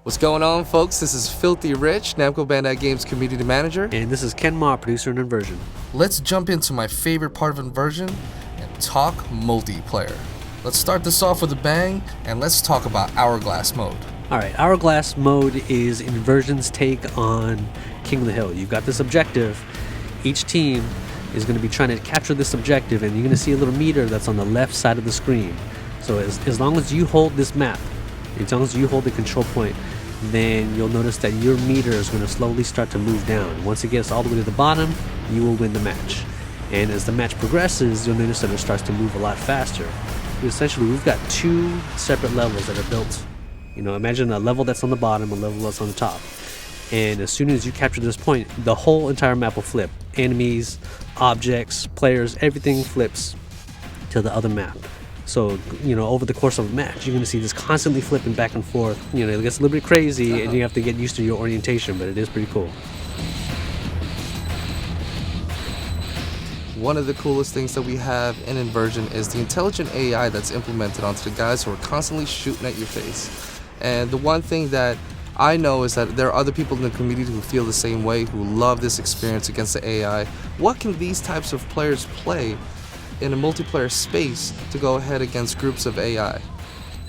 What's going on, folks? This is Filthy Rich, NAMCO Bandai Games Community Manager. And this is Ken Ma, producer in Inversion. Let's jump into my favorite part of Inversion and talk multiplayer. Let's start this off with a bang, and let's talk about Hourglass mode. Alright, Hourglass mode is Inversion's take on King of the Hill. You've got this objective. Each team is going to be trying to capture this objective, and you're going to see a little meter that's on the left side of the screen. So as long as you hold this map, as long as you hold the control point, then you'll notice that your meter is going to slowly start to move down. Once it gets all the way to the bottom, you will win the match. And as the match progresses, you'll notice that it starts to move a lot faster. Essentially, we've got two separate levels that are built. You know, imagine a level that's on the bottom, a level that's on the top. And as soon as you capture this point, the whole entire map will flip. Enemies, objects, players, everything flips to the other map. So, you know, over the course of a match, you're going to see this constantly flipping back and forth. You know, it gets a little bit crazy, and you have to get used to your orientation, but it is pretty cool. One of the coolest things that we have in Inversion is the intelligent AI that's implemented onto the guys who are constantly shooting at your face. And the one thing that I know is that there are other people in the community who feel the same way, who love this experience against the AI. What can these types of players play in a multiplayer space to go ahead against groups of AI?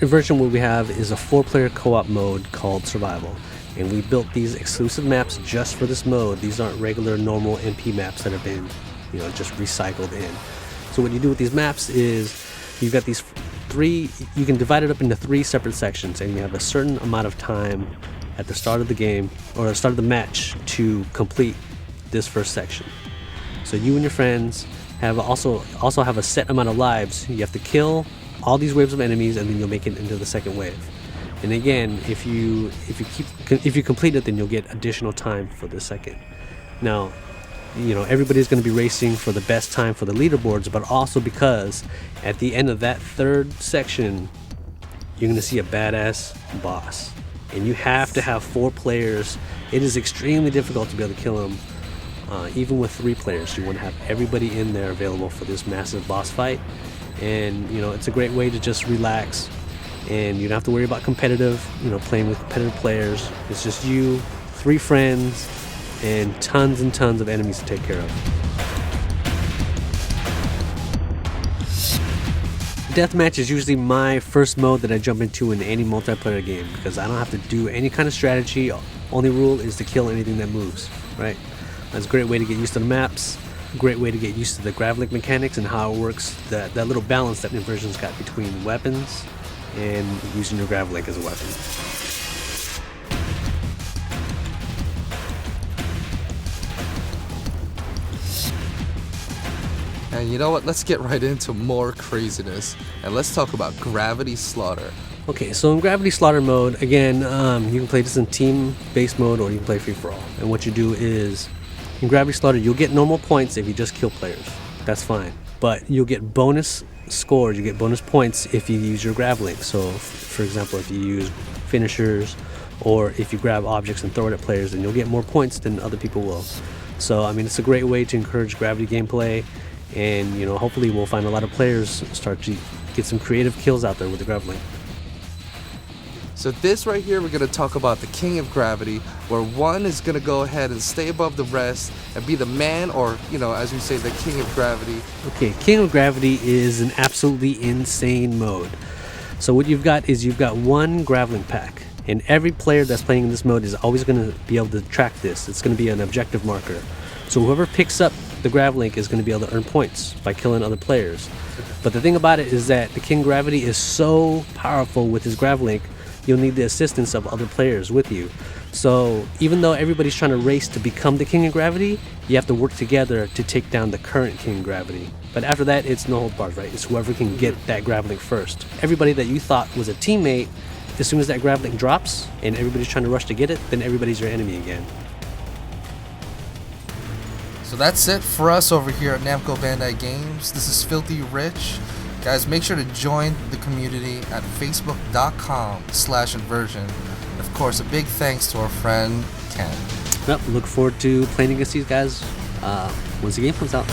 Inversion, what we have is a 4-player co-op mode called Survival, and we built these exclusive maps just for this mode. These aren't regular normal MP maps that have been, you know, just recycled in. So what you do with these maps is you've got these you can divide it up into 3 separate sections, and you have a certain amount of time at the start of the game or the start of the match to complete this first section. So you and your friends have also have a set amount of lives. You have to kill all these waves of enemies, and then you'll make it into the second wave. And again, if you complete it, then you'll get additional time for the second. Now, you know, everybody's going to be racing for the best time for the leaderboards, but also because at the end of that third section, you're going to see a badass boss, and you have to have 4 players. It is extremely difficult to be able to kill him. Even with 3 players, you want to have everybody in there available for this massive boss fight. And you know, it's a great way to just relax, and you don't have to worry about competitive, you know, playing with competitive players. It's just you, 3 friends, and tons of enemies to take care of. Deathmatch is usually my first mode that I jump into in any multiplayer game, because I don't have to do any kind of strategy. Only rule is to kill anything that moves, right? That's a great way to get used to the maps, a great way to get used to the Gravlink mechanics and how it works, that little balance that Inversion's got between weapons and using your Gravlink as a weapon. And you know what? Let's get right into more craziness, and let's talk about Gravity Slaughter. Okay, so in Gravity Slaughter mode, again, you can play this in team-based mode, or you can play free-for-all. And what you do is, in Gravity Slaughter, you'll get normal points if you just kill players. That's fine. But you'll get bonus scores, you get bonus points if you use your Gravlink. So, for example, if you use finishers, or if you grab objects and throw it at players, then you'll get more points than other people will. So, I mean, it's a great way to encourage gravity gameplay, and, you know, hopefully we'll find a lot of players start to get some creative kills out there with the Gravlink. So this right here, we're going to talk about the King of Gravity, where one is going to go ahead and stay above the rest and be the man, or, you know, as we say, the King of Gravity. Okay, King of Gravity is an absolutely insane mode. So what you've got is you've got one Gravlink pack, and every player that's playing in this mode is always going to be able to track this. It's going to be an objective marker. So whoever picks up the Gravlink is going to be able to earn points by killing other players. But the thing about it is that the King Gravity is so powerful with his Gravlink, you'll need the assistance of other players with you. So even though everybody's trying to race to become the King of Gravity, you have to work together to take down the current King of Gravity. But after that, it's no holds barred, right? It's whoever can get that Gravlink first. Everybody that you thought was a teammate, as soon as that Gravlink drops and everybody's trying to rush to get it, then everybody's your enemy again. So that's it for us over here at NAMCO Bandai Games. This is Filthy Rich. Guys, make sure to join the community at facebook.com/inversion. And of course, a big thanks to our friend Ken. Well, look forward to playing against these guys once the game comes out.